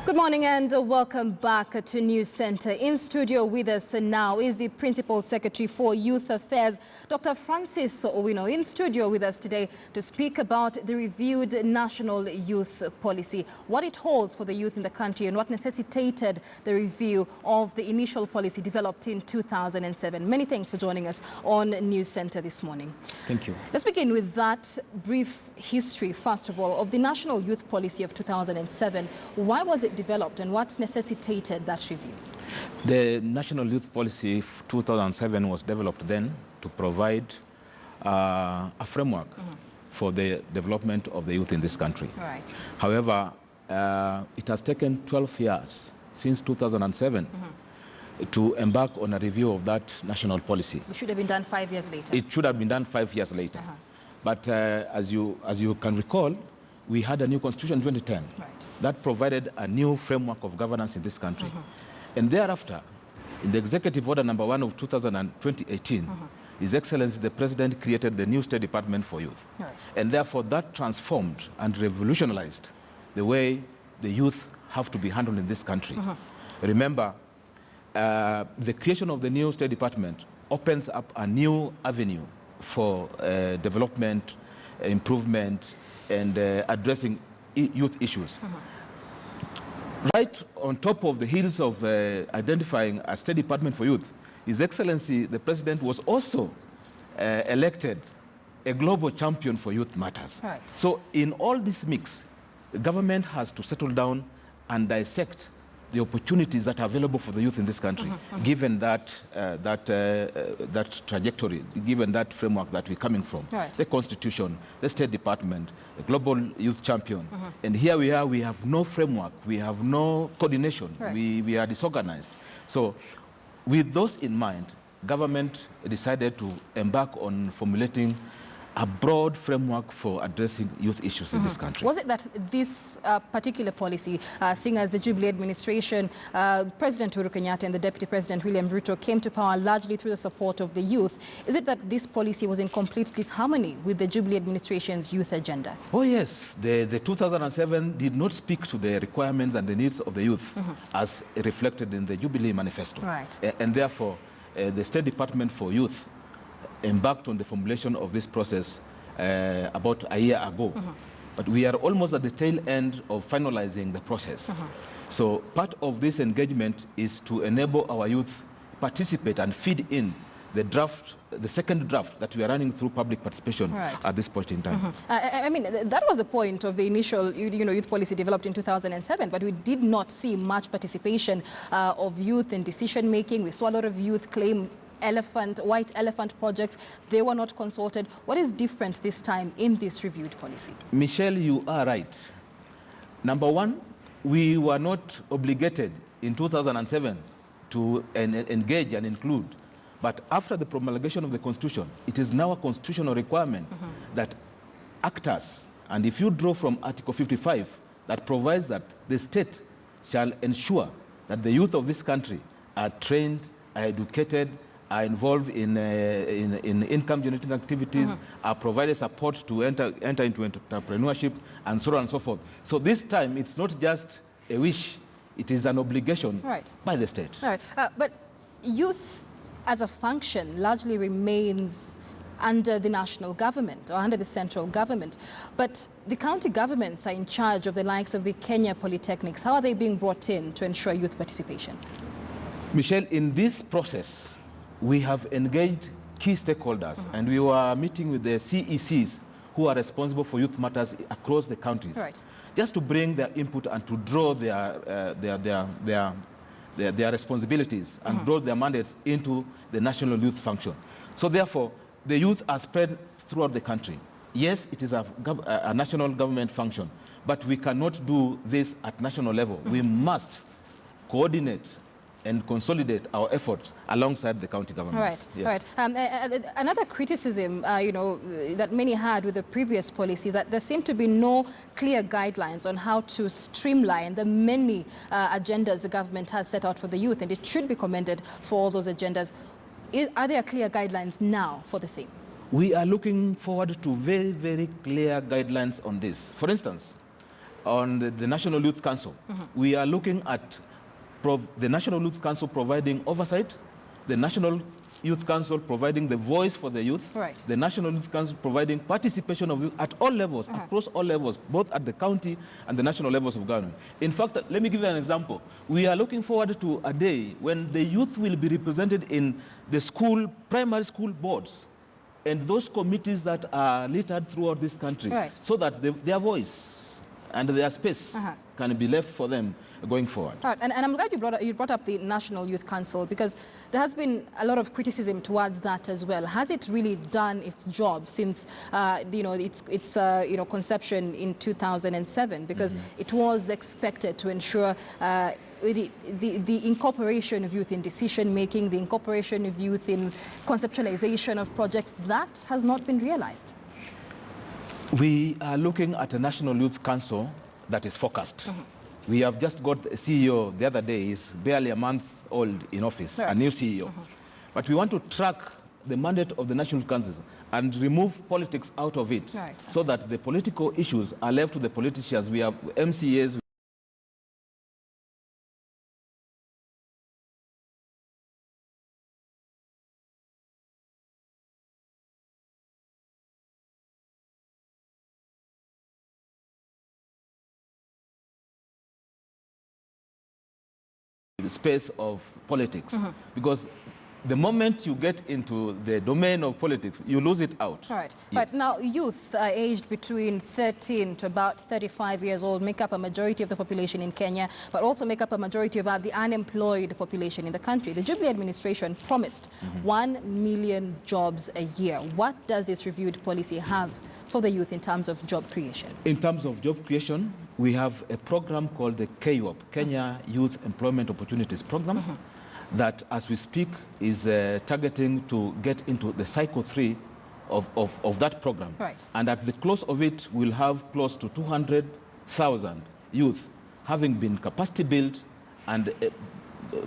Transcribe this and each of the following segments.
Good morning and welcome back to News Center. In studio with us now is the Principal Secretary for Youth Affairs, Dr. Francis Owino, in studio with us today to speak about the reviewed National Youth Policy, what it holds for the youth in the country and what necessitated the review of the initial policy developed in 2007. Many thanks for joining us on News Center this morning. Thank you. Let's begin with that brief history, first of all, of the National Youth Policy of 2007. Why was it developed and what necessitated that review? The National Youth Policy of 2007 was developed then to provide a framework for the development of the youth in this country. Right. However, it has taken 12 years since 2007 to embark on a review of that national policy. It should have been done 5 years later. It should have been done 5 years later. But as you can recall, we had a new constitution in 2010 that provided a new framework of governance in this country. And thereafter, in the Executive Order number 1 of 2018, His Excellency the President created the new State Department for Youth. And therefore that transformed and revolutionized the way the youth have to be handled in this country. Remember, the creation of the new State Department opens up a new avenue for development, improvement, and addressing youth issues. Right on top of the heels of identifying a State Department for Youth, His Excellency the President was also elected a global champion for youth matters. So in all this mix, the government has to settle down and dissect the opportunities that are available for the youth in this country, given that that trajectory, given that framework that we're coming from, the Constitution, the State Department, the Global Youth Champion. And here we are, we have no framework, we have no coordination, we are disorganized. So with those in mind, government decided to embark on formulating a broad framework for addressing youth issues in this country. Was it that this particular policy, seeing as the Jubilee administration, President Uhuru Kenyatta and the Deputy President William Ruto came to power largely through the support of the youth, is it that this policy was in complete disharmony with the Jubilee administration's youth agenda? Oh yes, the 2007 did not speak to the requirements and the needs of the youth as reflected in the Jubilee manifesto. And therefore, the State Department for Youth embarked on the formulation of this process about a year ago. But we are almost at the tail end of finalizing the process. So part of this engagement is to enable our youth participate and feed in the draft, the second draft that we are running through public participation at this point in time. I mean, that was the point of the initial youth policy developed in 2007, but we did not see much participation of youth in decision making. We saw a lot of youth claim white elephant projects. They were not consulted. What is different this time in this reviewed policy? Michelle, you are right. Number one, we were not obligated in 2007 to engage and include. But after the promulgation of the Constitution, it is now a constitutional requirement that actors, and if you draw from Article 55, that provides that the state shall ensure that the youth of this country are trained, are educated, are involved in income-generating activities, are provided support to enter into entrepreneurship, and so on and so forth. So this time, it's not just a wish, it is an obligation by the state. But youth as a function largely remains under the national government or under the central government. But the county governments are in charge of the likes of the Kenya Polytechnics. How are they being brought in to ensure youth participation? Michelle, in this process, we have engaged key stakeholders, and we were meeting with the CECs who are responsible for youth matters across the countries, just to bring their input and to draw their responsibilities and draw their mandates into the national youth function. So therefore, the youth are spread throughout the country. Yes, it is a national government function, but we cannot do this at national level. We must coordinate and consolidate our efforts alongside the county governments. Another criticism, that many had with the previous policy is that there seem to be no clear guidelines on how to streamline the many agendas the government has set out for the youth, and it should be commended for all those agendas. Are there clear guidelines now for the same? We are looking forward to very, very clear guidelines on this. For instance, on the National Youth Council. We are looking at the National Youth Council providing oversight, the National Youth Council providing the voice for the youth, right. the National Youth Council providing participation of youth at all levels, across all levels, both at the county and the national levels of government. In fact, let me give you an example. We are looking forward to a day when the youth will be represented in the primary school boards and those committees that are littered throughout this country, right. so that their voice and their space can be left for them going forward. Right. And I'm glad you brought up the National Youth Council, because there has been a lot of criticism towards that as well. Has it really done its job since its conception in 2007? Because it was expected to ensure the incorporation of youth in decision making, the incorporation of youth in conceptualization of projects. That has not been realized. We are looking at a National Youth Council that is focused. We have just got a CEO the other day. He's barely a month old in office, right. A new CEO. But we want to track the mandate of the National Youth Council and remove politics out of it, right. So that the political issues are left to the politicians. We have MCAs. Space of politics, because the moment you get into the domain of politics, you lose it out. Right. Yes. But now youth aged between 13 to about 35 years old make up a majority of the population in Kenya, but also make up a majority of the unemployed population in the country. The Jubilee administration promised 1 million jobs a year. What does this reviewed policy have for the youth in terms of job creation? In terms of job creation, we have a program called the KYOP, Kenya Youth Employment Opportunities Program, that as we speak is targeting to get into the cycle 3 of that program. Right. And at the close of it, we'll have close to 200,000 youth having been capacity built and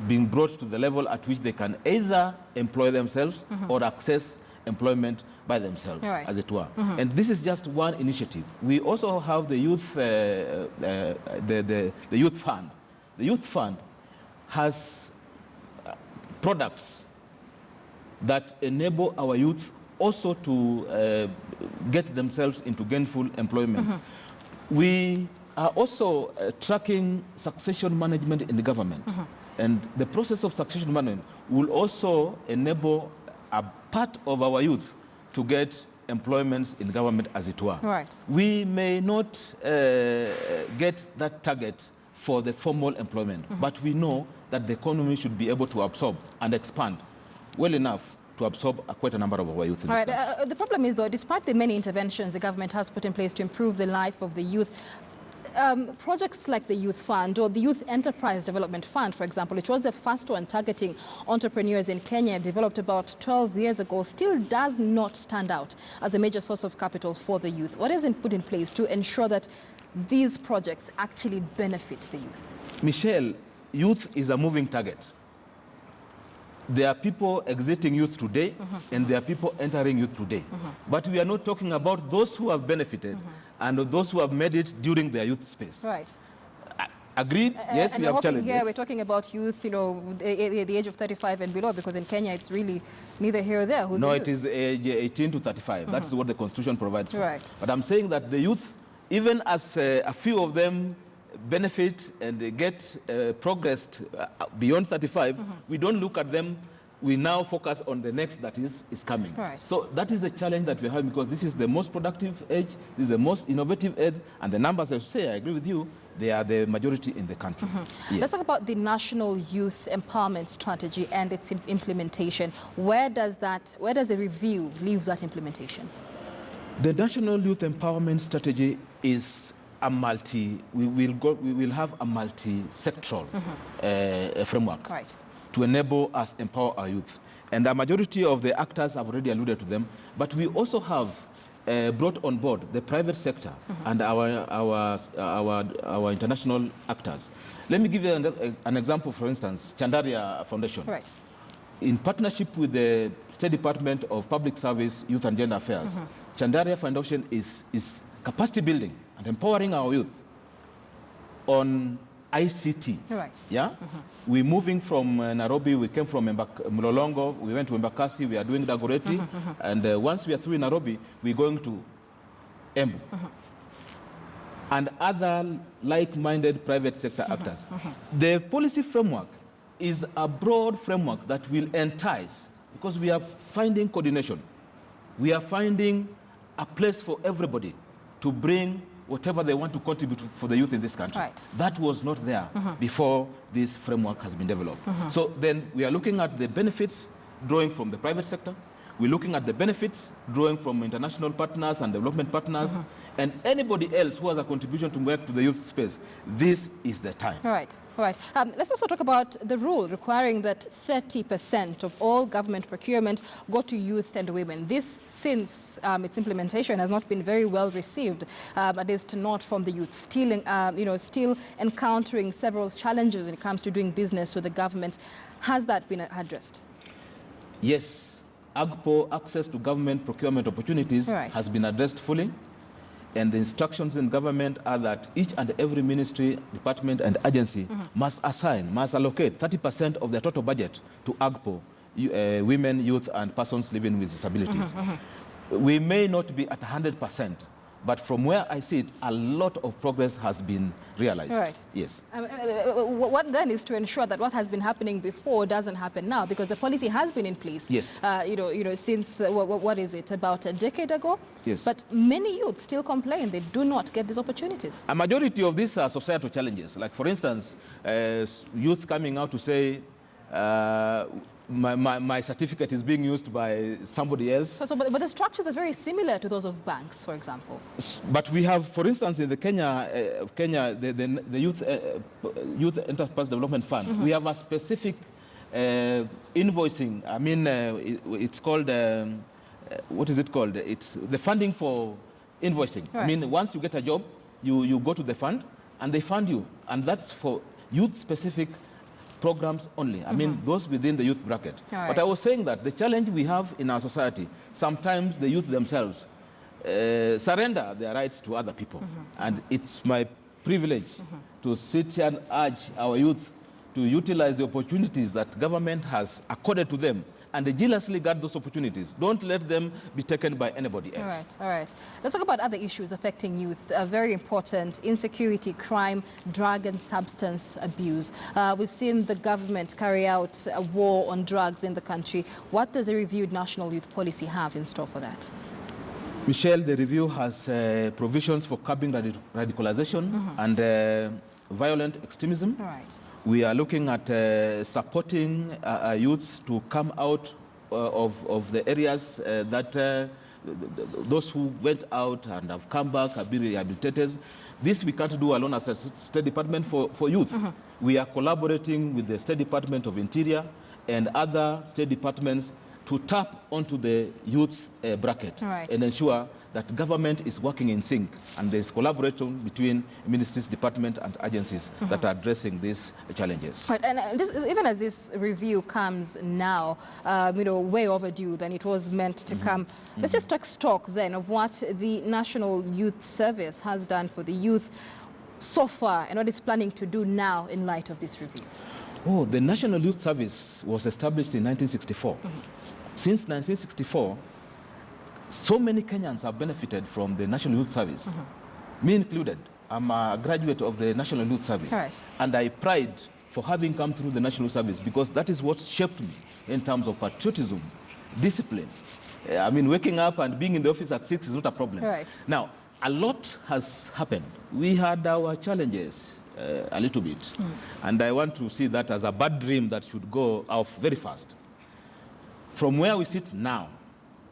being brought to the level at which they can either employ themselves or access employment by themselves, right. As it were. And this is just one initiative. We also have the youth, the youth fund. The youth fund has products that enable our youth also to get themselves into gainful employment. We are also tracking succession management in the government. And the process of succession management will also enable a part of our youth to get employments in government, as it were. Right. We may not get that target for the formal employment, but we know that the economy should be able to absorb and expand well enough to absorb quite a number of our youth. Right. The problem is, though, despite the many interventions the government has put in place to improve the life of the youth, projects like the Youth Fund or the Youth Enterprise Development Fund, for example, which was the first one targeting entrepreneurs in Kenya, developed about 12 years ago, still does not stand out as a major source of capital for the youth. What isn't put in place to ensure that these projects actually benefit the youth? Michelle, youth is a moving target. There are people exiting youth today, and there are people entering youth today. But we are not talking about those who have benefited and those who have made it during their youth space. Right. Agreed? Yes, we have challenges. Here we're talking about youth, the age of 35 and below, because in Kenya it's really neither here or there. Who's no, the youth? it is age 18 to 35. That's what the Constitution provides for. Right. But I'm saying that the youth, even as a few of them benefit and they get progressed beyond 35, we don't look at them. We now focus on the next that is coming. Right. So that is the challenge that we have, because this is the most productive age, this is the most innovative age, and the numbers, as you say, I agree with you, they are the majority in the country. Yes. Let's talk about the National Youth Empowerment Strategy and its implementation. Where does the review leave that implementation? The National Youth Empowerment Strategy is a we will have a multi-sectoral framework. Right. To enable us empower our youth. And a majority of the actors have already alluded to them, but we also have brought on board the private sector and our international actors. Let me give you an example, for instance, Chandaria Foundation. Right. In partnership with the State Department of Public Service, Youth and Gender Affairs, Chandaria Foundation is capacity building and empowering our youth on ICT. Right. Yeah? We're moving from Nairobi, we came from Mlolongo, we went to Embakasi, we are doing Dagoretti, and once we are through in Nairobi, we're going to Embu. And other like-minded private sector actors. The policy framework is a broad framework that will entice, because we are finding coordination. We are finding a place for everybody to bring whatever they want to contribute for the youth in this country. Right. That was not there before this framework has been developed. So then we are looking at the benefits drawing from the private sector. We're looking at the benefits drawing from international partners and development partners, and anybody else who has a contribution to work to the youth space. This is the time. All right, all right. Let's also talk about the rule requiring that 30% of all government procurement go to youth and women. This, since its implementation, has not been very well received, at least not from the youth. Still, still encountering several challenges when it comes to doing business with the government. Has that been addressed? Yes. AGPO, access to government procurement opportunities, has been addressed fully. And the instructions in government are that each and every ministry, department, and agency must allocate 30% of their total budget to AGPO, women, youth, and persons living with disabilities. We may not be at 100%, but from where I sit, a lot of progress has been realized. Right. Yes. What then is to ensure that what has been happening before doesn't happen now, because the policy has been in place. Yes. Since what is it, about a decade ago? Yes. But many youth still complain they do not get these opportunities. A majority of these are societal challenges. Like, for instance, youth coming out to say, my certificate is being used by somebody else. But the structures are very similar to those of banks, for example. But we have, for instance, in the Kenya, the Youth Enterprise Development Fund, we have a specific invoicing. I mean, it's called, what is it called? It's the funding for invoicing. Right. I mean, once you get a job, you go to the fund, and they fund you. And that's for youth-specific programs only. I mean, those within the youth bracket. Right. But I was saying that the challenge we have in our society, sometimes the youth themselves surrender their rights to other people. And it's my privilege to sit here and urge our youth to utilize the opportunities that government has accorded to them, and they jealously guard those opportunities. Don't let them be taken by anybody else. All right, all right. Let's talk about other issues affecting youth. Very important: insecurity, crime, drug and substance abuse. We've seen the government carry out a war on drugs in the country. What does a reviewed national youth policy have in store for that? Michelle, the review has provisions for curbing radicalization and violent extremism. All right. We are looking at supporting youth to come out of the areas that those who went out and have come back have been rehabilitated. This we can't do alone as a State Department for youth. We are collaborating with the State Department of Interior and other state departments to tap onto the youth bracket and ensure that government is working in sync, and there's collaboration between ministries, departments, and agencies that are addressing these challenges. Right, and this, even as this review comes now, way overdue than it was meant to come, let's just take stock then of what the National Youth Service has done for the youth so far and what it's planning to do now in light of this review. Oh, the National Youth Service was established in 1964. Since 1964, so many Kenyans have benefited from the National Youth Service, me included. I'm a graduate of the National Youth Service, and I pride for having come through the National Youth Service, because that is what shaped me in terms of patriotism, discipline. I mean, waking up and being in the office at 6 is not a problem. Now, a lot has happened. We had our challenges a little bit, and I want to see that as a bad dream that should go off very fast. From where we sit now,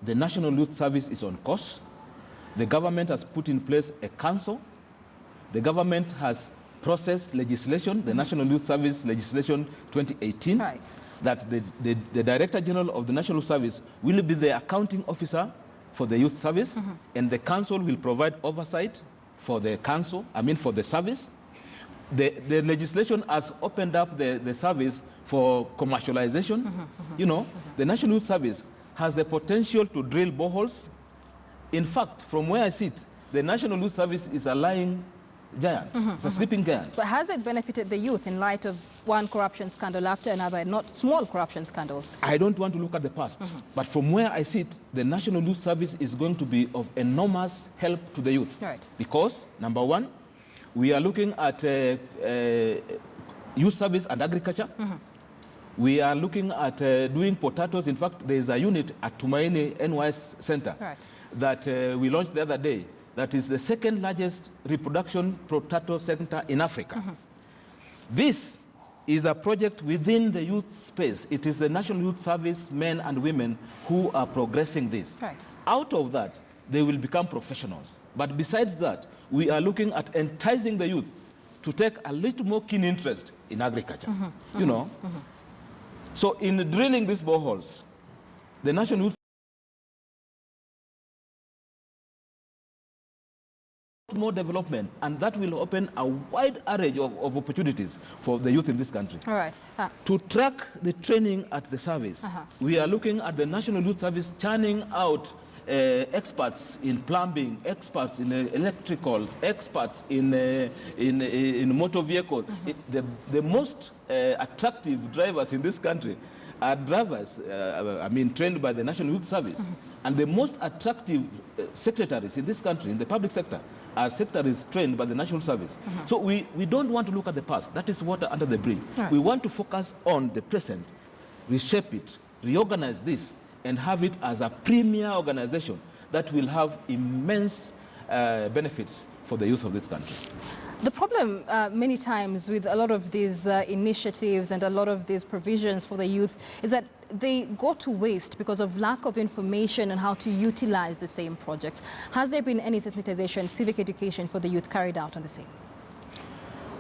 the National Youth Service is on course. The government has put in place a council. The government has processed legislation, the National Youth Service Legislation 2018, that the Director General of the National Service will be the accounting officer for the youth service, and the council will provide oversight for the council, for the service. The legislation has opened up the service for commercialization. The National Youth Service has the potential to drill boreholes. In fact, from where I sit, the National Youth Service is allowing giant. It's a sleeping giant. But has it benefited the youth in light of one corruption scandal after another, not small corruption scandals? I don't want to look at the past, but from where I sit, the National Youth Service is going to be of enormous help to the youth. Right. Because, number one, we are looking at youth service and agriculture. We are looking at doing potatoes. In fact, there is a unit at Tumaini NYS Center that we launched the other day. That is the second largest reproduction potato center in Africa. This is a project within the youth space. It is the National Youth Service men and women who are progressing this. Out of that, they will become professionals. But besides that, we are looking at enticing the youth to take a little more keen interest in agriculture. You know. So in drilling these boreholes, the National Youth more development, and that will open a wide array of opportunities for the youth in this country. All right. To track the training at the service, we are looking at the National Youth Service churning out experts in plumbing, experts in electrical, experts in motor vehicles. The most attractive drivers in this country are drivers, trained by the National Youth Service. And the most attractive secretaries in this country, in the public sector, are secretaries trained by the National Service. So we don't want to look at the past. That is water under the bridge. We want to focus on the present, reshape it, reorganize this, and have it as a premier organization that will have immense benefits for the youth of this country. The problem many times with a lot of these initiatives and a lot of these provisions for the youth is that they go to waste because of lack of information on how to utilize the same projects. Has there been any sensitization, civic education for the youth carried out on the same?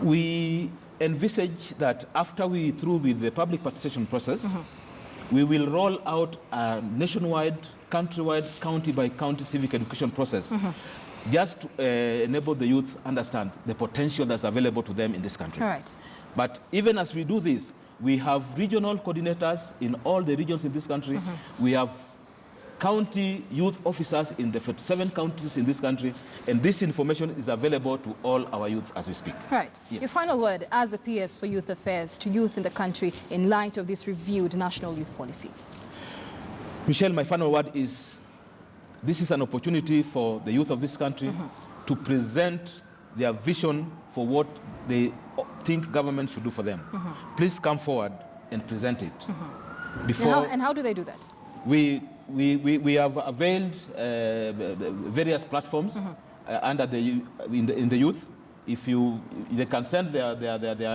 We envisage that after we through with the public participation process, we will roll out a nationwide, countrywide, county-by-county civic education process just to enable the youth understand the potential that's available to them in this country. But even as we do this, we have regional coordinators in all the regions in this country. We have county youth officers in the 47 counties in this country, and this information is available to all our youth as we speak. Yes. Your final word as the PS for Youth Affairs to youth in the country in light of this reviewed national youth policy. Michelle, my final word is this is an opportunity for the youth of this country to present their vision for what they think government should do for them. Please come forward and present it. And how do they do that? We have availed various platforms under in the youth. If they can send their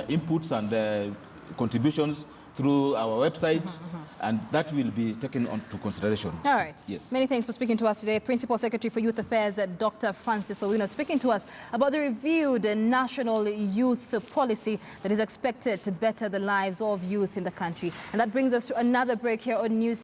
inputs and contributions through our website, and that will be taken into consideration. All right. Yes. Many thanks for speaking to us today. Principal Secretary for Youth Affairs, Dr. Francis Owino, speaking to us about the reviewed national youth policy that is expected to better the lives of youth in the country. And that brings us to another break here on News.